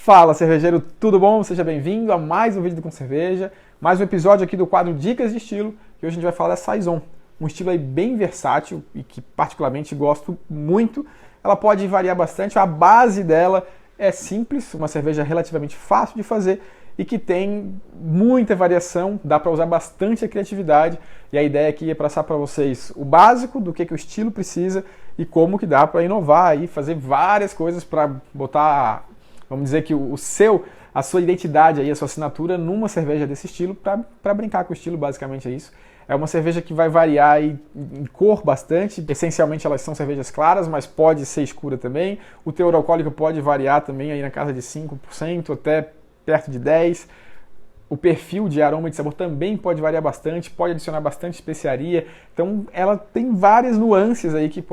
Fala, cervejeiro, tudo bom? Seja bem-vindo a mais um vídeo do Com Cerveja, mais um episódio aqui do quadro Dicas de Estilo, e hoje a gente vai falar da Saison, um estilo aí bem versátil e que particularmente gosto muito. Ela pode variar bastante, a base dela é simples, uma cerveja relativamente fácil de fazer e que tem muita variação, dá para usar bastante a criatividade, e a ideia aqui é passar para vocês o básico do que o estilo precisa e como que dá para inovar e fazer várias coisas para botar, vamos dizer que a sua identidade aí, a sua assinatura numa cerveja desse estilo, para brincar com o estilo, basicamente é isso. É uma cerveja que vai variar aí em cor bastante, essencialmente elas são cervejas claras, mas pode ser escura também. O teor alcoólico pode variar também aí na casa de 5% até perto de 10%. O perfil de aroma e de sabor também pode variar bastante, pode adicionar bastante especiaria. Então ela tem várias nuances aí que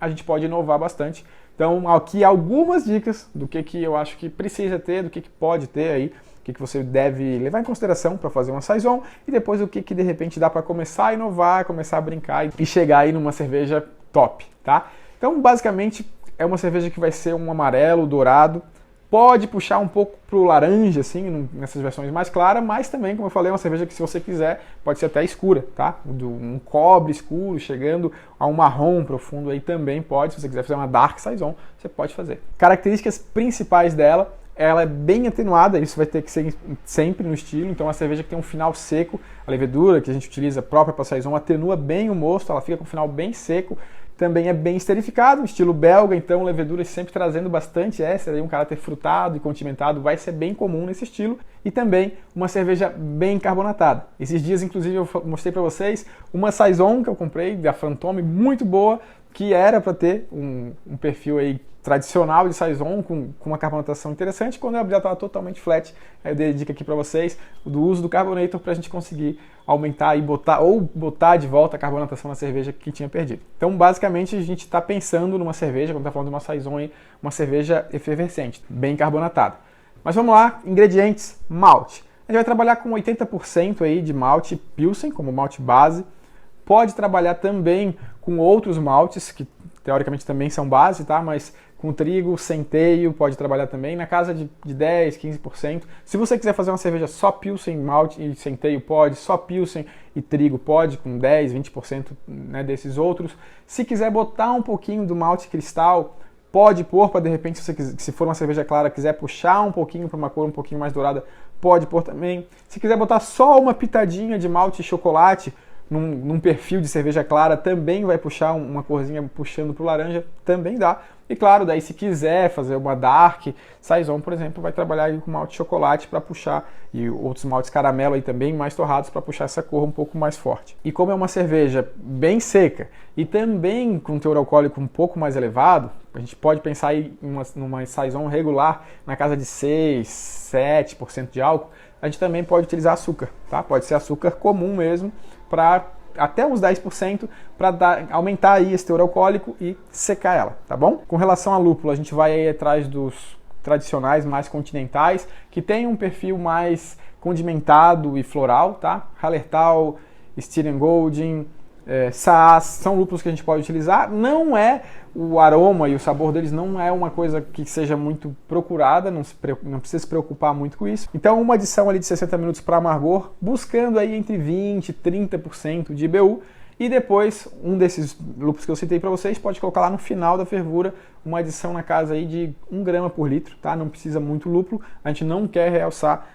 a gente pode inovar bastante. Então aqui algumas dicas do que eu acho que precisa ter, do que pode ter aí, o que você deve levar em consideração para fazer uma Saison, e depois o que de repente dá para começar a inovar, começar a brincar e chegar aí numa cerveja top, tá? Então basicamente é uma cerveja que vai ser um amarelo, dourado, pode puxar um pouco pro laranja, assim, nessas versões mais claras, mas também, como eu falei, é uma cerveja que, se você quiser, pode ser até escura, tá? Um cobre escuro, chegando a um marrom profundo aí também pode. Se você quiser fazer uma Dark Saison, você pode fazer. Características principais dela: ela é bem atenuada, isso vai ter que ser sempre no estilo, então a cerveja que tem um final seco, a levedura que a gente utiliza própria para Saison atenua bem o mosto, ela fica com um final bem seco. Também é bem esterificado, estilo belga, então levedura sempre trazendo bastante éster, um caráter frutado e condimentado vai ser bem comum nesse estilo. E também uma cerveja bem carbonatada. Esses dias, inclusive, eu mostrei para vocês uma Saison que eu comprei, da Fantôme, muito boa, que era para ter um perfil aí tradicional de Saison, com uma carbonatação interessante. Quando ela já estava totalmente flat, aí eu dei a dica aqui para vocês do uso do Carbonator para a gente conseguir aumentar e botar de volta a carbonatação na cerveja que tinha perdido. Então, basicamente, a gente está pensando numa cerveja, quando está falando de uma Saison, uma cerveja efervescente, bem carbonatada. Mas vamos lá, ingredientes: malte. A gente vai trabalhar com 80% aí de malte Pilsen, como malte base. Pode trabalhar também com outros maltes, que teoricamente também são base, tá? Mas com trigo, centeio, pode trabalhar também, na casa de 10%, 15%. Se você quiser fazer uma cerveja só Pilsen, malte e centeio, pode. Só Pilsen e trigo, pode, com 10%, 20%, né, desses outros. Se quiser botar um pouquinho do malte cristal, pode pôr, para de repente, se for uma cerveja clara, quiser puxar um pouquinho para uma cor um pouquinho mais dourada, pode pôr também. Se quiser botar só uma pitadinha de malte e chocolate, num perfil de cerveja clara, também vai puxar uma corzinha puxando para o laranja, também dá. E claro, daí se quiser fazer uma Dark Saison, por exemplo, vai trabalhar aí com malte de chocolate para puxar, e outros maltes caramelo aí também mais torrados para puxar essa cor um pouco mais forte. E como é uma cerveja bem seca e também com teor alcoólico um pouco mais elevado, a gente pode pensar aí numa Saison regular na casa de 6, 7% de álcool. A gente também pode utilizar açúcar, tá? Pode ser açúcar comum mesmo, para até uns 10%, para aumentar aí esse teor alcoólico e secar ela, tá bom? Com relação a lúpulo, a gente vai aí atrás dos tradicionais mais continentais, que tem um perfil mais condimentado e floral, tá? Hallertau, Styrian Golding, Saaz, são lúpulos que a gente pode utilizar. Não é o aroma e o sabor deles, não é uma coisa que seja muito procurada, não precisa se preocupar muito com isso. Então uma adição ali de 60 minutos para amargor, buscando aí entre 20% e 30% de IBU, e depois um desses lúpulos que eu citei para vocês pode colocar lá no final da fervura uma adição na casa aí de 1 grama por litro, tá? Não precisa muito lúpulo, a gente não quer realçar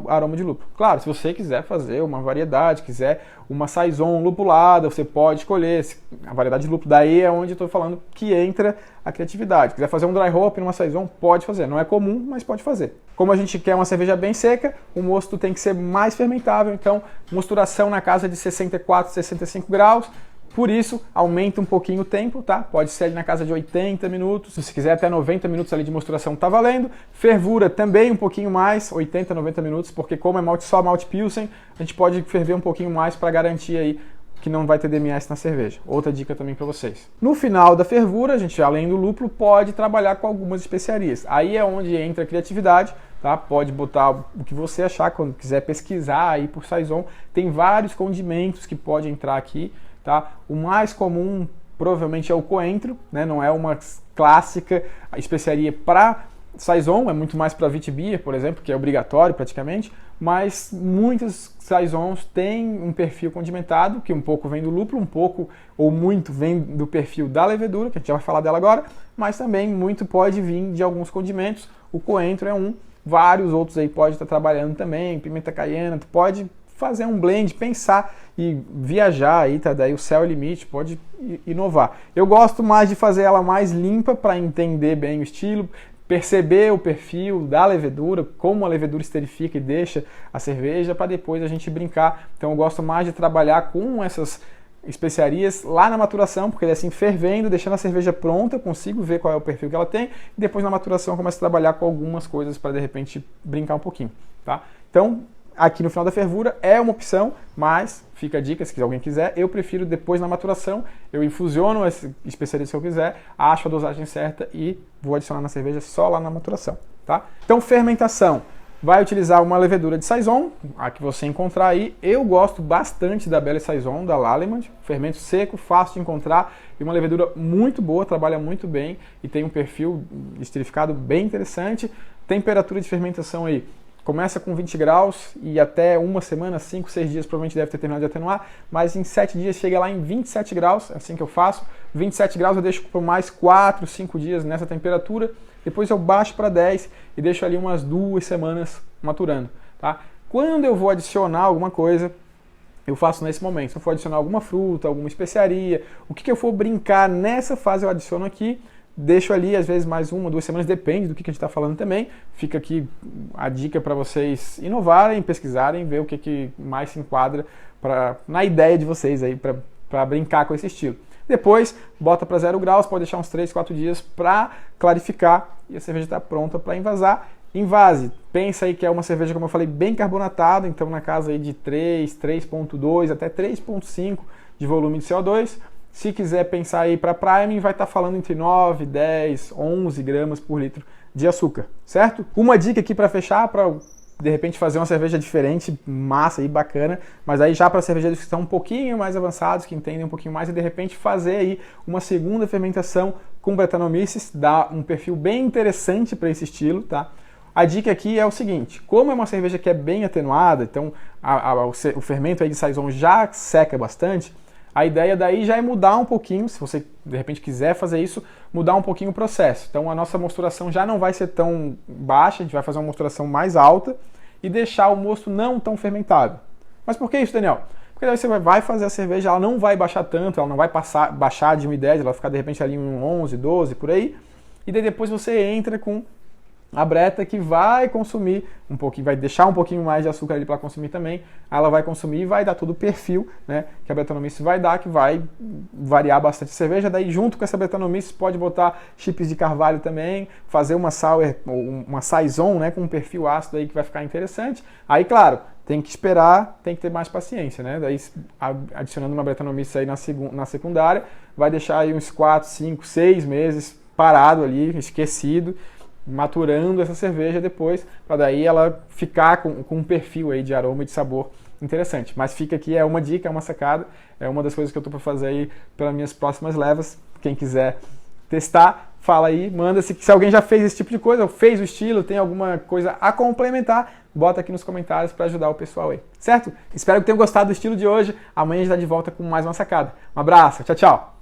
aroma de lúpulo. Claro, se você quiser fazer uma variedade, quiser uma Saison lupulada, você pode escolher a variedade de lúpulo. Daí é onde eu estou falando que entra a criatividade. Quiser fazer um dry hop numa Saison, pode fazer. Não é comum, mas pode fazer. Como a gente quer uma cerveja bem seca, o mosto tem que ser mais fermentável, então mosturação na casa de 64, 65 graus. Por isso, aumenta um pouquinho o tempo, tá? Pode ser ali na casa de 80 minutos. Se você quiser até 90 minutos ali de mosturação, tá valendo. Fervura também um pouquinho mais, 80, 90 minutos, porque como é só malte Pilsen, a gente pode ferver um pouquinho mais para garantir aí que não vai ter DMS na cerveja. Outra dica também para vocês. No final da fervura, a gente, além do lúpulo, pode trabalhar com algumas especiarias. Aí é onde entra a criatividade, tá? Pode botar o que você achar, quando quiser pesquisar aí por Saison. Tem vários condimentos que podem entrar aqui, tá? O mais comum provavelmente é o coentro, né? Não é uma clássica especiaria para Saison é muito mais para Witbier, por exemplo, que é obrigatório praticamente, mas muitas Saisons têm um perfil condimentado, que um pouco vem do lúpulo, um pouco ou muito vem do perfil da levedura, que a gente já vai falar dela agora, mas também muito pode vir de alguns condimentos. O coentro é um, vários outros aí pode estar trabalhando também, pimenta caiena, tu pode fazer um blend, pensar e viajar aí, tá? Daí o céu é o limite, pode inovar. Eu gosto mais de fazer ela mais limpa para entender bem o estilo, perceber o perfil da levedura, como a levedura esterifica e deixa a cerveja, para depois a gente brincar. Então eu gosto mais de trabalhar com essas especiarias lá na maturação, porque assim, fervendo, deixando a cerveja pronta, eu consigo ver qual é o perfil que ela tem, e depois na maturação eu começo a trabalhar com algumas coisas para de repente brincar um pouquinho, tá? Então, aqui no final da fervura é uma opção, mas fica a dica, se alguém quiser, eu prefiro depois na maturação, eu infusiono as especiarias se eu quiser, acho a dosagem certa e vou adicionar na cerveja só lá na maturação, tá? Então, fermentação. Vai utilizar uma levedura de Saison, a que você encontrar aí. Eu gosto bastante da Belle Saison, da Lallemand. Fermento seco, fácil de encontrar e uma levedura muito boa, trabalha muito bem e tem um perfil esterificado bem interessante. Temperatura de fermentação aí, começa com 20 graus e até uma semana, 5, 6 dias, provavelmente deve ter terminado de atenuar, mas em 7 dias chega lá em 27 graus, é assim que eu faço. 27 graus eu deixo por mais 4, 5 dias nessa temperatura. Depois eu baixo para 10 e deixo ali umas 2 semanas maturando, tá? Quando eu vou adicionar alguma coisa, eu faço nesse momento. Se eu for adicionar alguma fruta, alguma especiaria, o que eu for brincar nessa fase eu adiciono aqui, deixo ali às vezes mais 1, 2 semanas, depende do que a gente está falando também. Fica aqui a dica para vocês inovarem, pesquisarem, ver o que mais se enquadra na ideia de vocês aí para brincar com esse estilo. Depois, bota para 0 graus, pode deixar uns 3, 4 dias para clarificar e a cerveja está pronta para envasar. Envase, pensa aí que é uma cerveja, como eu falei, bem carbonatada, então na casa aí de 3, 3.2 até 3.5 de volume de CO2. Se quiser pensar aí para priming, vai estar falando entre 9, 10, 11 gramas por litro de açúcar, certo? Uma dica aqui para fechar, para de repente fazer uma cerveja diferente, massa e bacana, mas aí já para cervejeiros que estão um pouquinho mais avançados, que entendem um pouquinho mais, e de repente fazer aí uma segunda fermentação com Brettanomyces, dá um perfil bem interessante para esse estilo, tá? A dica aqui é o seguinte, como é uma cerveja que é bem atenuada, então o fermento aí de Saison já seca bastante, a ideia daí já é mudar um pouquinho, se você de repente quiser fazer isso, mudar um pouquinho o processo. Então a nossa mosturação já não vai ser tão baixa, a gente vai fazer uma mosturação mais alta e deixar o mosto não tão fermentado. Mas por que isso, Daniel? Porque daí você vai fazer a cerveja, ela não vai baixar tanto, ela não vai baixar de 1,10, ela vai ficar de repente ali em 11, 12, por aí. E daí depois você entra com a Bretta que vai consumir um pouquinho, vai deixar um pouquinho mais de açúcar ali para consumir também, ela vai consumir e vai dar todo o perfil, né, que a Brettanomyces vai dar, que vai variar bastante a cerveja. Daí junto com essa Brettanomyces pode botar chips de carvalho também, fazer uma sour, uma saison, né, com um perfil ácido aí que vai ficar interessante. Aí claro, tem que esperar, tem que ter mais paciência, né? Daí adicionando uma Brettanomyces aí na secundária, vai deixar aí uns 4, 5, 6 meses parado ali, esquecido, maturando essa cerveja depois, para daí ela ficar com um perfil aí de aroma e de sabor interessante. Mas fica aqui, é uma dica, é uma sacada, é uma das coisas que eu estou para fazer aí pelas minhas próximas levas. Quem quiser testar, fala aí, manda se alguém já fez esse tipo de coisa, ou fez o estilo, tem alguma coisa a complementar, bota aqui nos comentários para ajudar o pessoal aí, certo? Espero que tenham gostado do estilo de hoje. Amanhã a gente está de volta com mais uma sacada. Um abraço, tchau, tchau!